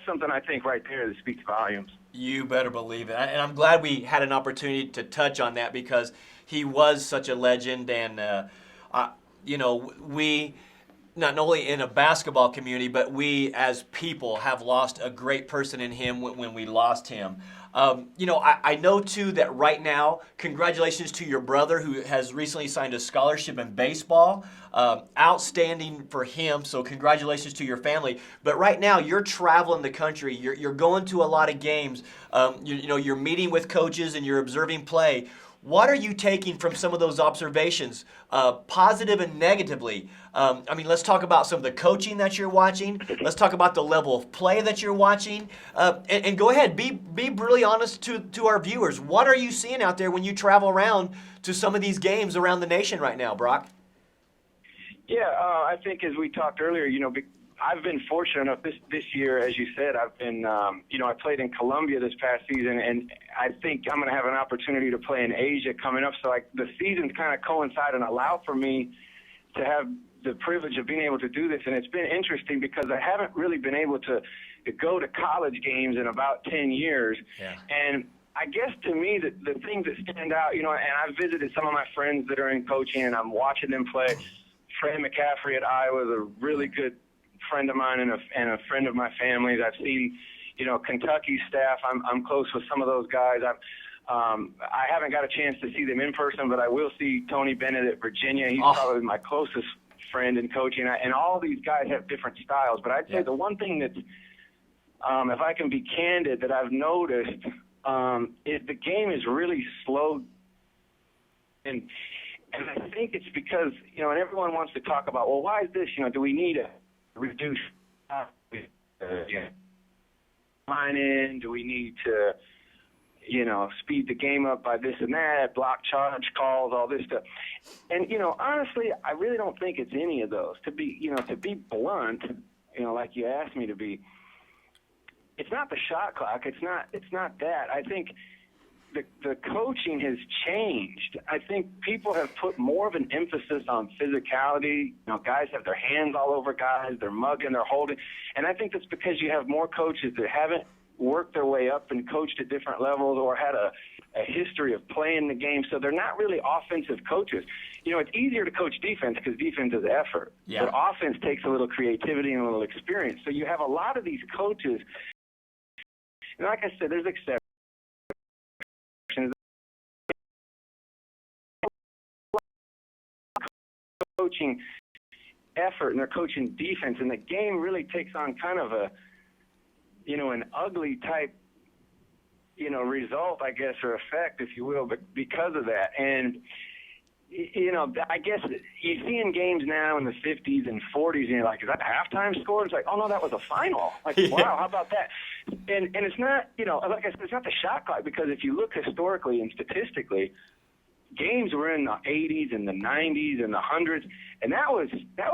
something I think right there that speaks volumes. You better believe it. And I'm glad we had an opportunity to touch on that, because he was such a legend. And, we, not only in a basketball community, but we as people have lost a great person in him when we lost him. I know, too, that right now, congratulations to your brother who has recently signed a scholarship in baseball. Outstanding for him, so congratulations to your family. But right now, you're traveling the country. You're going to a lot of games. You're meeting with coaches and you're observing play. What are you taking from some of those observations, positive and negatively? Let's talk about some of the coaching that you're watching. Let's talk about the level of play that you're watching. And go ahead, be brutally honest to our viewers. What are you seeing out there when you travel around to some of these games around the nation right now, Brock? Yeah, I think as we talked earlier, I've been fortunate enough this year, as you said, I've been, I played in Colombia this past season, and I think I'm going to have an opportunity to play in Asia coming up. So the seasons kind of coincide and allow for me to have the privilege of being able to do this. And it's been interesting because I haven't really been able to go to college games in about 10 years. Yeah. And I guess to me, the things that stand out, and I've visited some of my friends that are in coaching, and I'm watching them play. Fred McCaffrey at Iowa is a really good friend of mine and a friend of my family's. I've seen, Kentucky staff. I'm close with some of those guys. I haven't got a chance to see them in person, but I will see Tony Bennett at Virginia. He's probably my closest friend in coaching. And all these guys have different styles. But I'd say the one thing that, if I can be candid, that I've noticed is the game is really slow. And I think it's because, and everyone wants to talk about, well, why is this? Do we need to reduce line in? Do we need to, speed the game up by this and that, block charge calls, all this stuff? And, honestly, I really don't think it's any of those. To be blunt, like you asked me to be, it's not the shot clock. It's not that. I think the coaching has changed. I think people have put more of an emphasis on physicality. You know, guys have their hands all over guys. They're mugging, they're holding. And I think that's because you have more coaches that haven't worked their way up and coached at different levels or had a history of playing the game. So they're not really offensive coaches. You know, it's easier to coach defense because defense is effort. Yeah. But offense takes a little creativity and a little experience. So you have a lot of these coaches. And like I said, there's exceptions. Coaching effort and they're coaching defense, and the game really takes on kind of a, you know, an ugly type, you know, result, I guess, or effect, if you will, but because of that. And, you know, I guess you see in games now in the 50s and 40s, and you're like, is that a halftime score? It's like, oh, no, that was a final. Like, Yeah. Wow, how about that? And it's not, you know, like I said, it's not the shot clock, because if you look historically and statistically, games were in the 80s and the 90s and the 100s, and that was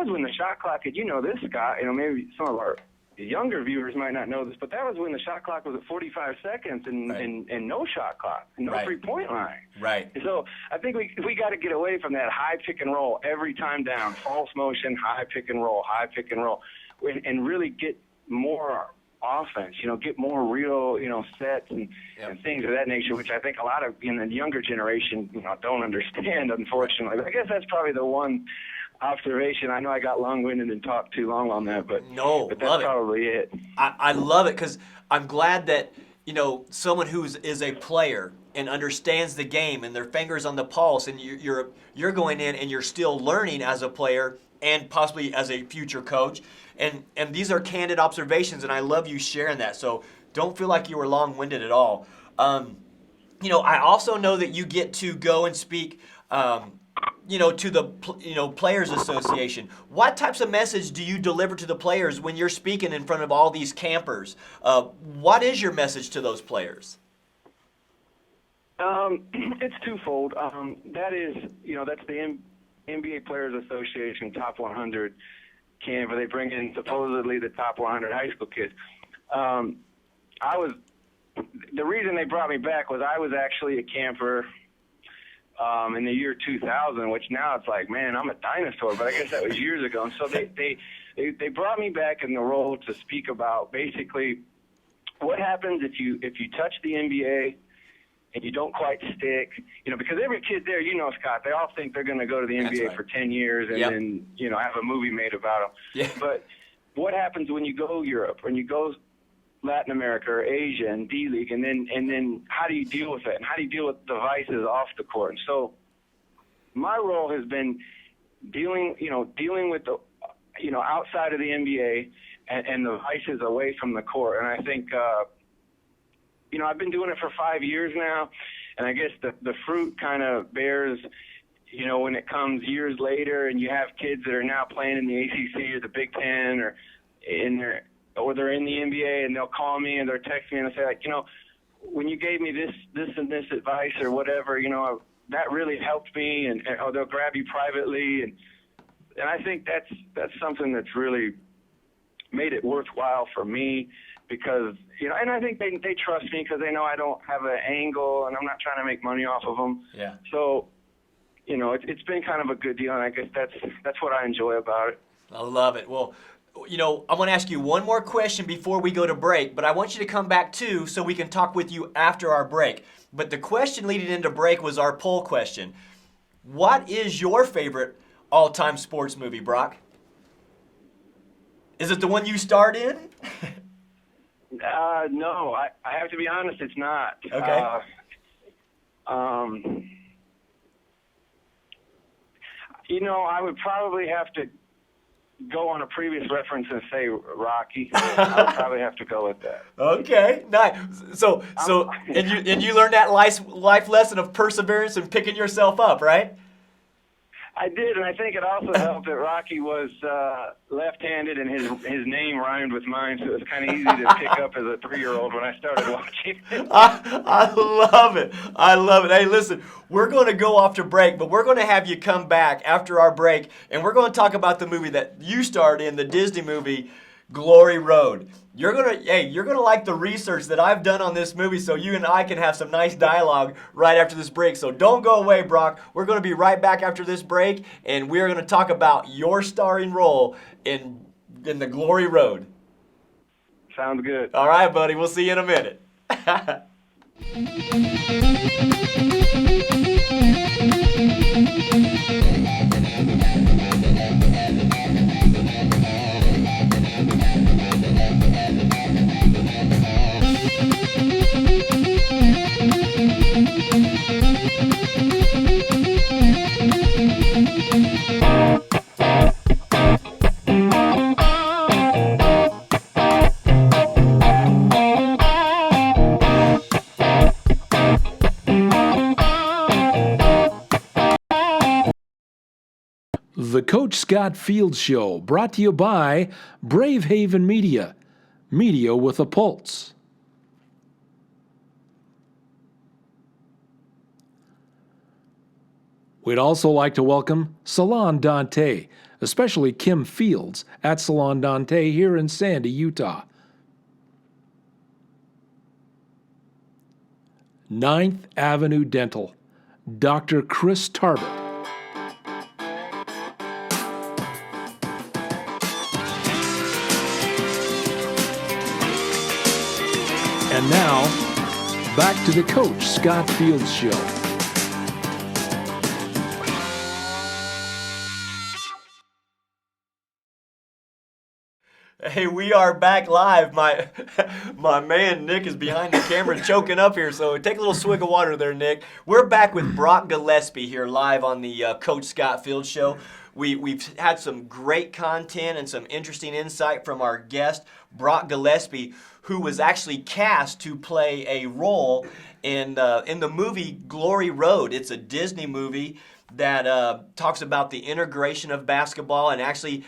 when the shot clock had, you know, this, Scott, you know, maybe some of our younger viewers might not know this, but that was when the shot clock was at 45 seconds and, Right. and no shot clock, no Right. three-point line. Right. So I think we got to get away from that high pick and roll every time down, false motion, high pick and roll, and really get more offense, you know, get more real, you know, sets and, Yep. and things of that nature, which I think a lot of in the younger generation, you know, don't understand, unfortunately. But I guess that's probably the one observation. I know I got long-winded and talked too long on that, but Love that's it. probably it. I love it because I'm glad that, you know, someone who is a player and understands the game and their fingers on the pulse, and you're going in and you're still learning as a player and possibly as a future coach. And these are candid observations, and I love you sharing that. So don't feel like you were long-winded at all. You know, I also know that you get to go and speak, you know, to the Players Association. What types of message do you deliver to the players when you're speaking in front of all these campers? What is your message to those players? It's twofold. That is, you know, that's the NBA Players Association Top 100 camp, where they bring in supposedly the top 100 high school kids. The reason they brought me back was I was actually a camper in the year 2000, which now it's like, man, I'm a dinosaur, but I guess that was years ago. And so they brought me back in the role to speak about basically what happens if you touch the NBA and you don't quite stick, you know, because every kid there, you know, Scott, they all think they're going to go to the That's NBA right. for 10 years and Yep. then, you know, have a movie made about them. Yeah. But what happens when you go Europe, when you go Latin America or Asia and D-League, and then how do you deal with it? And how do you deal with devices off the court? And so my role has been dealing with the, you know, outside of the NBA and the vices away from the court. And I think, you know, I've been doing it for 5 years now, and I guess the fruit kind of bears, you know, when it comes years later and you have kids that are now playing in the ACC or the Big Ten or they're in the NBA, and they'll call me and they'll text me and they'll say, like, you know, when you gave me this and this advice or whatever, you know, that really helped me, or they'll grab you privately, and I think that's something that's really made it worthwhile for me, because, you know, and I think they trust me because they know I don't have an angle and I'm not trying to make money off of them. Yeah. So, you know, it's been kind of a good deal, and I guess that's what I enjoy about it. I love it. Well, you know, I want to ask you one more question before we go to break, but I want you to come back too so we can talk with you after our break. But the question leading into break was our poll question. What is your favorite all-time sports movie, Brock? Is it the one you starred in? No, I have to be honest, it's not. Okay. You know, I would probably have to go on a previous reference and say Rocky. I would probably have to go with that. Okay, nice. So, and you learned that life lesson of perseverance and picking yourself up, right? I did, and I think it also helped that Rocky was left-handed, and his name rhymed with mine, so it was kind of easy to pick up as a 3-year-old when I started watching. I love it. I love it. Hey, listen, we're going to go off to break, but we're going to have you come back after our break, and we're going to talk about the movie that you starred in, the Disney movie, Glory Road. You're gonna like the research that I've done on this movie, so you and I can have some nice dialogue right after this break. So don't go away, Brock. We're gonna be right back after this break, and we're gonna talk about your starring role in the Glory Road. Sounds good. All right, buddy. We'll see you in a minute. The Coach Scott Fields Show, brought to you by Brave Haven Media. Media with a pulse. We'd also like to welcome Salon Dante, especially Kim Fields at Salon Dante here in Sandy, Utah. 9th Avenue Dental, Dr. Chris Tarbett. And now, back to the Coach Scott Fields Show. Hey, we are back live. My man Nick is behind the camera choking up here, so take a little swig of water there, Nick. We're back with Brock Gillespie here live on the Coach Scott Fields Show. We've had some great content and some interesting insight from our guest, Brock Gillespie, who was actually cast to play a role in the movie Glory Road. It's a Disney movie that talks about the integration of basketball and actually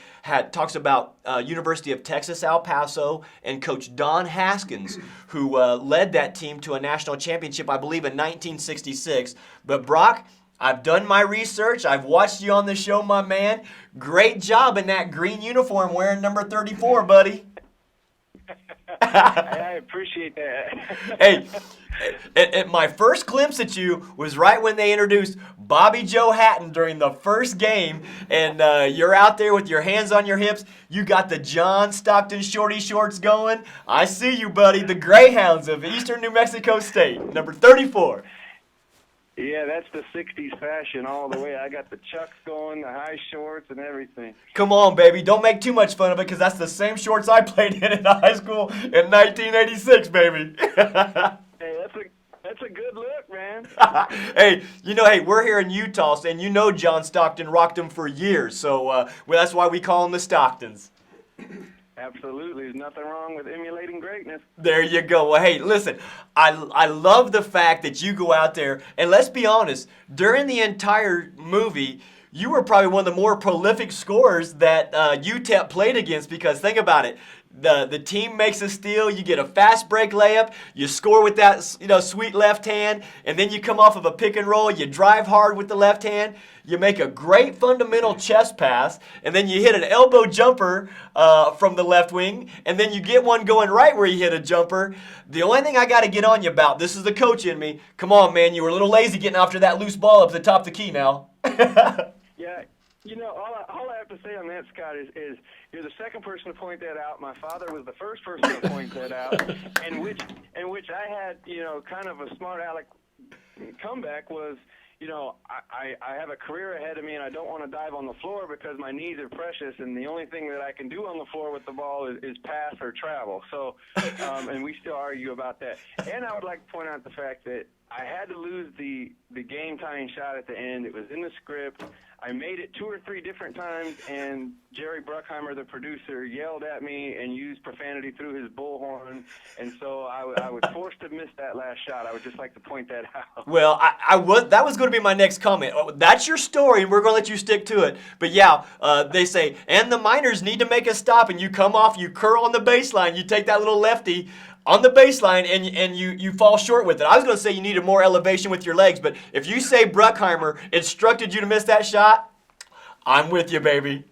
talks about University of Texas, El Paso, and Coach Don Haskins, who led that team to a national championship, I believe, in 1966. But Brock, I've done my research. I've watched you on the show, my man. Great job in that green uniform wearing number 34, buddy. I appreciate that. Hey, and my first glimpse at you was right when they introduced Bobby Joe Hatton during the first game, and you're out there with your hands on your hips. You got the John Stockton shorty shorts going. I see you, buddy. The Greyhounds of Eastern New Mexico State, number 34. Yeah, that's the 60s fashion all the way. I got the chucks going, the high shorts, and everything. Come on, baby. Don't make too much fun of it, because that's the same shorts I played in high school in 1986, baby. Hey, that's a good look, man. Hey, we're here in Utah, and you know John Stockton rocked them for years, so that's why we call them the Stocktons. Absolutely. There's nothing wrong with emulating greatness. There you go. Well, hey, listen, I love the fact that you go out there, and let's be honest, during the entire movie, you were probably one of the more prolific scorers that UTEP played against, because think about it. The team makes a steal, you get a fast break layup, you score with that sweet left hand, and then you come off of a pick and roll, you drive hard with the left hand, you make a great fundamental chest pass, and then you hit an elbow jumper from the left wing, and then you get one going right where you hit a jumper. The only thing I got to get on you about, this is the coach in me, come on, man, you were a little lazy getting after that loose ball up the top of the key now. Yeah. All I have to say on that, Scott, is you're the second person to point that out. My father was the first person to point that out, in which I had, kind of a smart aleck comeback was, I have a career ahead of me, and I don't want to dive on the floor because my knees are precious, and the only thing that I can do on the floor with the ball is pass or travel. So, and we still argue about that. And I would like to point out the fact that I had to lose the game-tying shot at the end. It was in the script. I made it 2 or 3 different times, and Jerry Bruckheimer, the producer, yelled at me and used profanity through his bullhorn, and so I was forced to miss that last shot. I would just like to point that out. Well, that was going to be my next comment. That's your story, and we're going to let you stick to it. But yeah, they say, and the Miners need to make a stop, and you come off, you curl on the baseline, you take that little lefty on the baseline, and you fall short with it. I was going to say you needed more elevation with your legs, but if you say Bruckheimer instructed you to miss that shot, I'm with you, baby.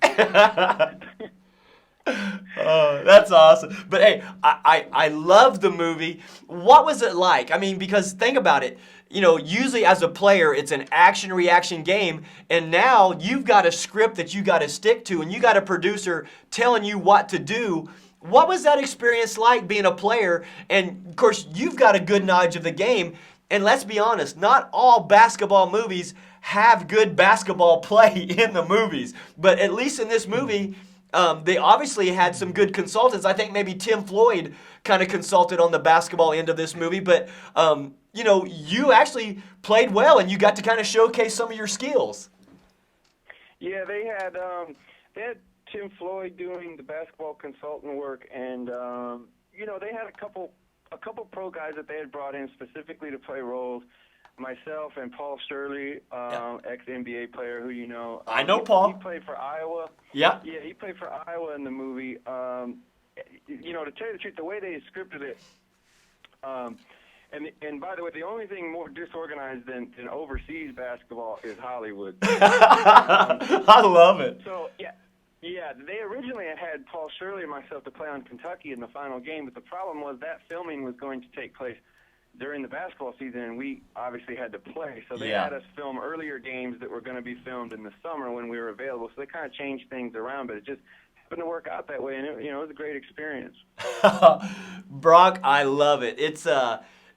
Oh, that's awesome. But hey, I love the movie. What was it like? I mean, because think about it. Usually as a player, it's an action reaction game, and now you've got a script that you got to stick to, and you got a producer telling you what to do. What was that experience like being a player? And of course, you've got a good knowledge of the game. And let's be honest, not all basketball movies have good basketball play in the movies. But at least in this movie, they obviously had some good consultants. I think maybe Tim Floyd kind of consulted on the basketball end of this movie. But, you actually played well, and you got to kind of showcase some of your skills. Yeah, they had Tim Floyd doing the basketball consultant work, and they had a couple pro guys that they had brought in specifically to play roles. Myself and Paul Shirley, ex-NBA player who you know. I know Paul. He played for Iowa. Yeah. Yeah, he played for Iowa in the movie. To tell you the truth, the way they scripted it, and by the way, the only thing more disorganized than overseas basketball is Hollywood. I love it. So, yeah, they originally had Paul Shirley and myself to play on Kentucky in the final game, but the problem was that filming was going to take place during the basketball season, and we obviously had to play. So they had us film earlier games that were going to be filmed in the summer when we were available. So they kind of changed things around, but it just happened to work out that way, and it was a great experience. Brock, I love it.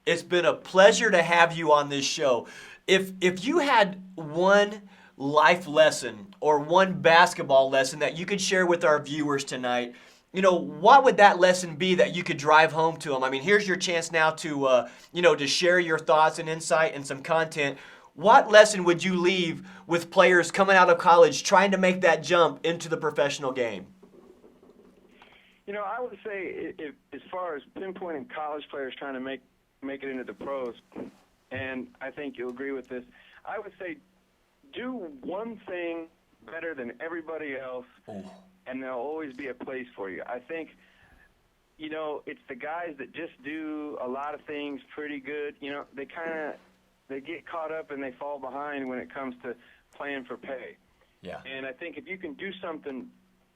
It's been a pleasure to have you on this show. If you had one life lesson or one basketball lesson that you could share with our viewers tonight, what would that lesson be that you could drive home to them? I mean, here's your chance now to, to share your thoughts and insight and some content. What lesson would you leave with players coming out of college trying to make that jump into the professional game? I would say as far as pinpointing college players trying to make it into the pros, and I think you'll agree with this, I would say do one thing better than everybody else, and there'll always be a place for you. I think, it's the guys that just do a lot of things pretty good. They get caught up and they fall behind when it comes to playing for pay. Yeah. And I think if you can do something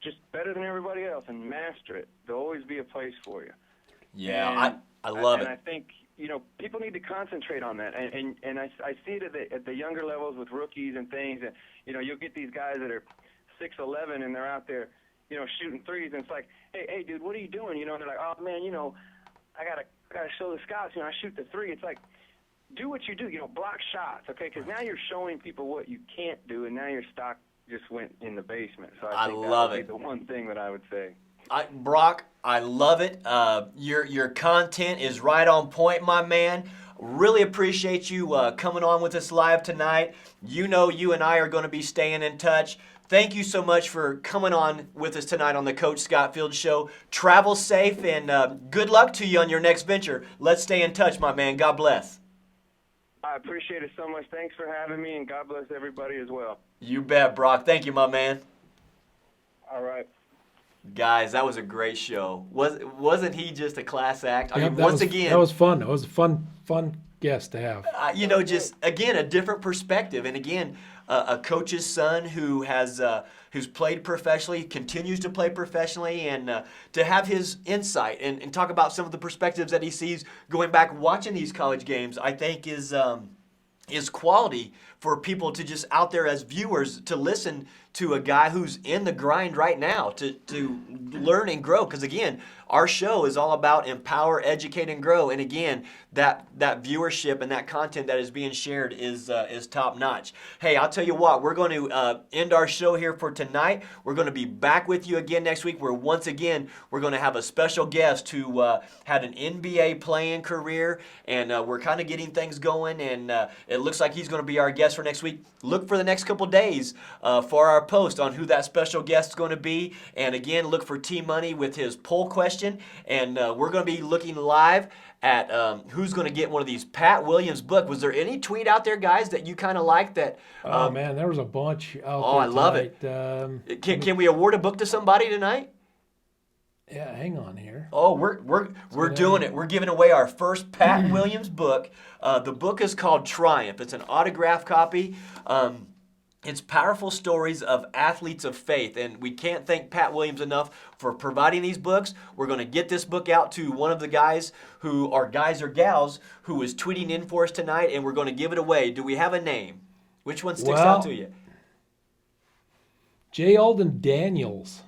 just better than everybody else and master it, there'll always be a place for you. Yeah, I love it. And I think, people need to concentrate on that. And I see it at the younger levels with rookies and things. And, you'll get these guys that are 6'11", and they're out there, shooting threes. And it's like, hey, dude, what are you doing? And they're like, oh, man, I gotta show the scouts, I shoot the three. It's like, do what you do, block shots, okay? Because now you're showing people what you can't do, and now your stock just went in the basement. So I think love that would it. be the one thing that I would say. Brock, I love it. Your content is right on point, my man. Really appreciate you coming on with us live tonight. You and I are going to be staying in touch. Thank you so much for coming on with us tonight on the Coach Scott Field Show. Travel safe, and good luck to you on your next venture. Let's stay in touch, my man. God bless. I appreciate it so much. Thanks for having me, and God bless everybody as well. You bet, Brock. Thank you, my man. All right. Guys, that was a great show. Wasn't he just a class act? I mean, again, that was fun. It was a fun guest to have. Just again a different perspective, and again, a coach's son who's played professionally, continues to play professionally, and to have his insight and talk about some of the perspectives that he sees going back watching these college games, I think is quality for people to just out there as viewers to listen to a guy who's in the grind right now to learn and grow. Because again, our show is all about empower, educate, and grow. And again, that viewership and that content that is being shared is top notch. Hey, I'll tell you what, we're going to end our show here for tonight. We're going to be back with you again next week, where once again we're going to have a special guest who had an NBA playing career, and we're kind of getting things going. And it looks like he's going to be our guest for next week. Look for the next couple days for our post on who that special guest is going to be. And again, look for T-Money with his poll question. And we're going to be looking live at who's going to get one of these Pat Williams book. Was there any tweet out there, guys, that you kind of liked that? Oh, man, there was a bunch out there I love tonight. it. Can we award a book to somebody tonight? Yeah, hang on here. Oh, we're doing it. We're giving away our first Pat Williams book. The book is called Triumph. It's an autographed copy. It's powerful stories of athletes of faith, and we can't thank Pat Williams enough for providing these books. We're going to get this book out to one of the guys who are guys or gals who is tweeting in for us tonight, and we're going to give it away. Do we have a name? Which one sticks out to you? J. Alden Daniels.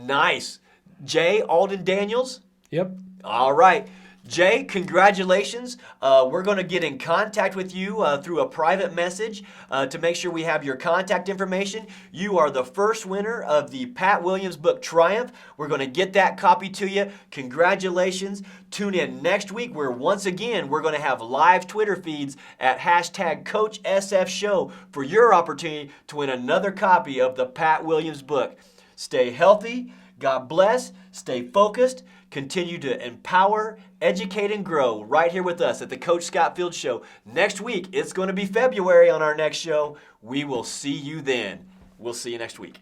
Nice. J. Alden Daniels? Yep. All right. Jay, congratulations. We're going to get in contact with you through a private message to make sure we have your contact information. You are the first winner of the Pat Williams book Triumph. We're going to get that copy to you. Congratulations. Tune in next week where once again we're going to have live Twitter feeds at #CoachSFShow for your opportunity to win another copy of the Pat Williams book. Stay healthy. God bless. Stay focused. Continue to empower, educate, and grow right here with us at the Coach Scott Field Show. Next week, it's going to be February on our next show. We will see you then. We'll see you next week.